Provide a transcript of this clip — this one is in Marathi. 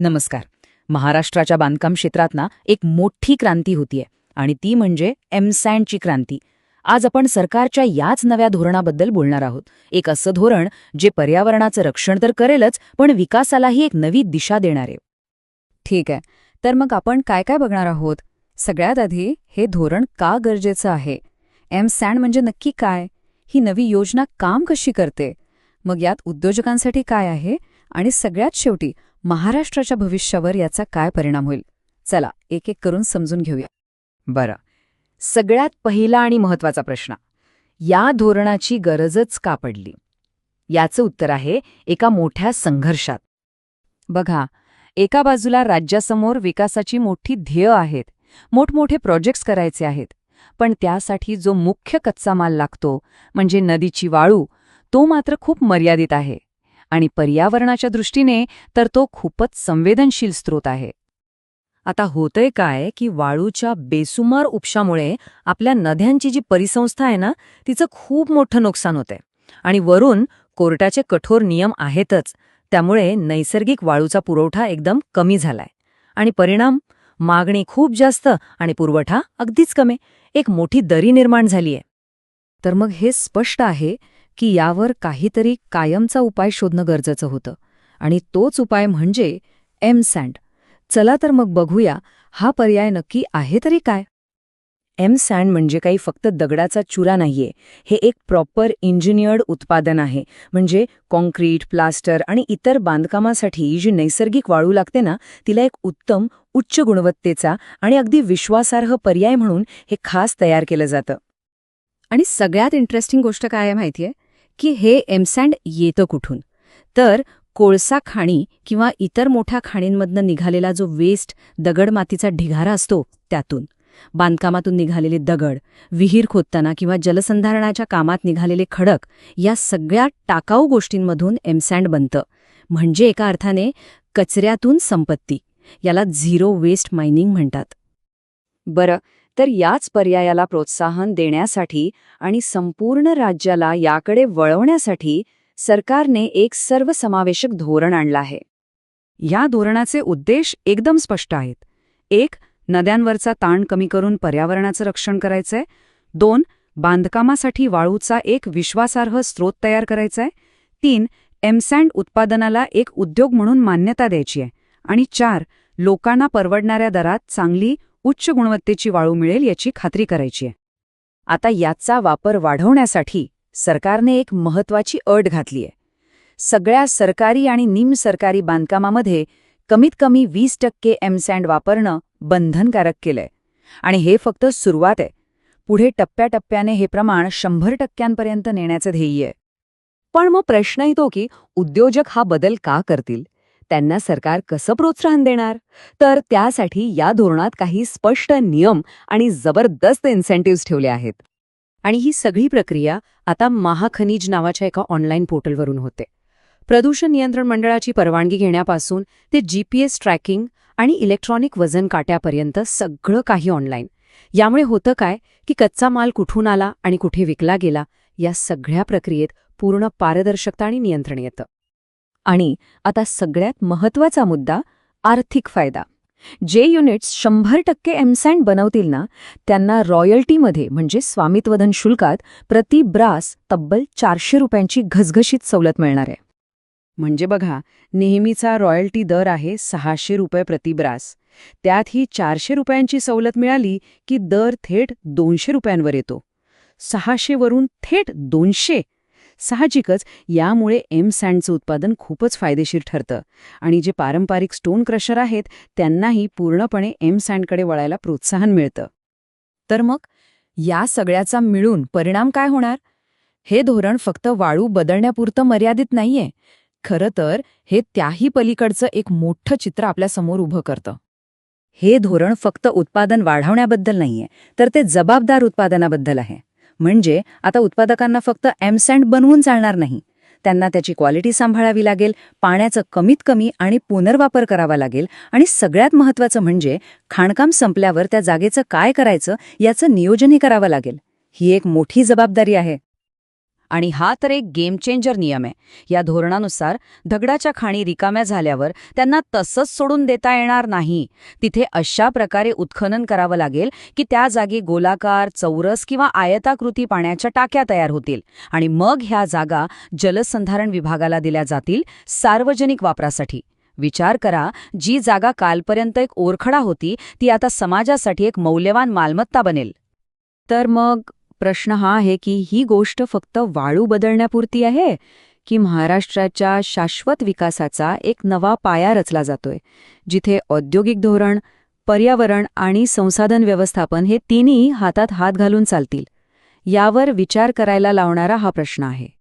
नमस्कार. महाराष्ट्राच्या बांधकाम क्षेत्रात ना एक मोठी क्रांती होतीये आणि ती म्हणजे एमसँडची क्रांती. आज आपण सरकारच्या याच नव्या धोरणाबद्दल बोलणार आहोत. एक असं धोरण जे पर्यावरणाचं रक्षण तर करेलच, पण विकासालाही एक नवी दिशा देणार आहे. ठीक आहे. तर मग आपण काय काय बघणार आहोत? सगळ्यात आधी हे धोरण का गरजेचं आहे? एमसँड म्हणजे नक्की काय? ही नवी योजना काम कशी करते? मग यात उद्योजकांसाठी काय आहे? आणि सगळ्यात शेवटी महाराष्ट्राच्या भविष्यावर याचा काय परिणाम होईल? चला एक एक करून समजून घेऊया. बरं, सगळ्यात पहिला आणि महत्वाचा प्रश्न, या धोरणाची गरजच का पडली? याचं उत्तर आहे एका मोठ्या संघर्षात. बघा, एका बाजूला राज्यासमोर विकासाची मोठी ध्येय आहेत, मोठमोठे प्रोजेक्ट्स करायचे आहेत, पण त्यासाठी जो मुख्य कच्चा माल लागतो म्हणजे नदीची वाळू, तो मात्र खूप मर्यादित आहे. आणि पर्यावरणाच्या दृष्टीने तर तो खूपच संवेदनशील स्रोत आहे. आता होतंय काय की वाळूच्या बेसुमार उपशामुळे आपल्या नद्यांची जी परिसंस्था आहे ना, तिचं खूप मोठं नुकसान होतंय. आणि वरून कोर्टाचे कठोर नियम आहेतच, त्यामुळे नैसर्गिक वाळूचा पुरवठा एकदम कमी झालाय. आणि परिणाम, मागणी खूप जास्त आणि पुरवठा अगदीच कमी. एक मोठी दरी निर्माण झालीय. तर मग हे स्पष्ट आहे की यावर काहीतरी कायमचा उपाय शोधणं गरजेचं होतं. आणि तोच उपाय म्हणजे एमसँड. चला तर मग बघूया, हा पर्याय नक्की आहे तरी काय? एमसँड म्हणजे काही फक्त दगडाचा चुरा नाहीये. हे एक प्रॉपर इंजिनियर्ड उत्पादन आहे. म्हणजे कॉन्क्रीट, प्लास्टर आणि इतर बांधकामासाठी जी नैसर्गिक वाळू लागते ना, तिला एक उत्तम, उच्च गुणवत्तेचा आणि अगदी विश्वासार्ह पर्याय म्हणून हे खास तयार केलं जातं. आणि सगळ्यात इंटरेस्टिंग गोष्ट काय आहे माहितीये? की हे एमसँड येतं कुठून? तर कोळसा खाणी किंवा इतर मोठ्या खाणींमधनं निघालेला जो वेस्ट, दगडमातीचा ढिगारा असतो त्यातून. बांधकामातून निघालेले दगड, विहीर खोदताना किंवा जलसंधारणाच्या कामात निघालेले खडक, या सगळ्या टाकाऊ गोष्टींमधून एमसँड बनतं. म्हणजे एका अर्थाने कचऱ्यातून संपत्ती. याला झिरो वेस्ट मायनिंग म्हणतात. बरं, तर याच पर्यायाला प्रोत्साहन देण्यासाठी आणि संपूर्ण राज्याला याकडे वळवण्यासाठी सरकारने एक सर्वसमावेशक धोरण आणलं आहे. या धोरणाचे उद्देश एकदम स्पष्ट आहेत. 1. नद्यांवरचा ताण कमी करून पर्यावरणाचं रक्षण करायचंय. 2. बांधकामासाठी वाळूचा एक विश्वासार्ह स्रोत तयार करायचाय. 3. एमसँड उत्पादनाला एक उद्योग म्हणून मान्यता द्यायची आहे. आणि 4. लोकांना परवडणाऱ्या दरात चांगली, उच्च गुणवत्तेची वाळू मिळेल याची खात्री करायची आहे. आता याचा वापर वाढवण्यासाठी सरकारने एक महत्वाची अट घातली आहे. सगळ्या सरकारी आणि निमसरकारी बांधकामामध्ये कमीत कमी 20% एमसँड वापरणं बंधनकारक केलंय. आणि हे फक्त सुरुवात आहे. पुढे टप्प्याटप्प्याने हे प्रमाण 100% नेण्याचं ध्येय आहे. पण मग प्रश्न येतो की उद्योजक हा बदल का करतील? त्यांना सरकार कसं प्रोत्साहन देणार? तर त्यासाठी या धोरणात काही स्पष्ट नियम आणि जबरदस्त इन्सेंटिव्हज ठेवले आहेत. आणि ही सगळी प्रक्रिया आता महाखनिज नावाच्या एका ऑनलाईन पोर्टलवरून होते. प्रदूषण नियंत्रण मंडळाची परवानगी घेण्यापासून ते GPS ट्रॅकिंग आणि इलेक्ट्रॉनिक वजन काट्यापर्यंत सगळं काही ऑनलाईन. यामुळे होतं काय की कच्चा माल कुठून आला आणि कुठे विकला गेला, या सगळ्या प्रक्रियेत पूर्ण पारदर्शकता आणि नियंत्रण येतं. आणि आता सगळ्यात महत्त्वाचा मुद्दा, आर्थिक फायदा. जे युनिट्स 100% एमसँड बनवतील ना, त्यांना रॉयल्टीमध्ये म्हणजे स्वामित्वधन शुल्कात प्रति ब्रास तब्बल 400 रुपयांची घसघशीत सवलत मिळणार आहे. म्हणजे बघा, नेहमीचा रॉयल्टी दर आहे 600 रुपये प्रति ब्रास. त्यात ही 400 रुपयांची सवलत मिळाली की दर थेट 200 रुपयांवर येतो. 600 वरून थेट 200. साहजिकच यामुळे एमसँडचं उत्पादन खूपच फायदेशीर ठरतं. आणि जे पारंपरिक स्टोन क्रशर आहेत त्यांनाही पूर्णपणे एमसँडकडे वळायला प्रोत्साहन मिळतं. तर मग या सगळ्याचा मिळून परिणाम काय होणार? हे धोरण फक्त वाळू बदलण्यापुरतं मर्यादित नाहीये. खरं तर हे त्याही पलीकडचं एक मोठं चित्र आपल्यासमोर उभं करतं. हे धोरण फक्त उत्पादन वाढवण्याबद्दल नाहीये, तर ते जबाबदार उत्पादनाबद्दल आहे. म्हणजे आता उत्पादकांना फक्त एमसँड बनवून चालणार नाही. त्यांना त्याची क्वालिटी सांभाळावी लागेल, पाण्याचं कमीत कमी आणि पुनर्वापर करावा लागेल, आणि सगळ्यात महत्त्वाचं म्हणजे खाणकाम संपल्यावर त्या जागेचं काय करायचं याचं नियोजनही करावं लागेल. ही एक मोठी जबाबदारी आहे. आणि हा तर एक गेम चेंजर नियम आहे. या धोरणानुसार दगडाच्या खाणी रिकाम्या झाल्यावर त्यांना तसंच सोडून देता येणार नाही. तिथे अशा प्रकारे उत्खनन करावं लागेल की त्या जागी गोलाकार, चौरस किंवा आयताकृती पाण्याच्या टाक्या तयार होतील आणि मग ह्या जागा जलसंधारण विभागाला दिल्या जातील सार्वजनिक वापरासाठी. विचार करा, जी जागा कालपर्यंत एक ओरखडा होती ती आता समाजासाठी एक मौल्यवान मालमत्ता बनेल. तर मग प्रश्न हा आहे की ही गोष्ट फक्त वाळू बदलण्यापुरती आहे की महाराष्ट्राच्या शाश्वत विकासाचा एक नवा पाया रचला जातोय, जिथे औद्योगिक धोरण, पर्यावरण आणि संसाधन व्यवस्थापन हे तिन्ही हातात हात घालून चालतील. यावर विचार करायला लावणारा हा प्रश्न आहे.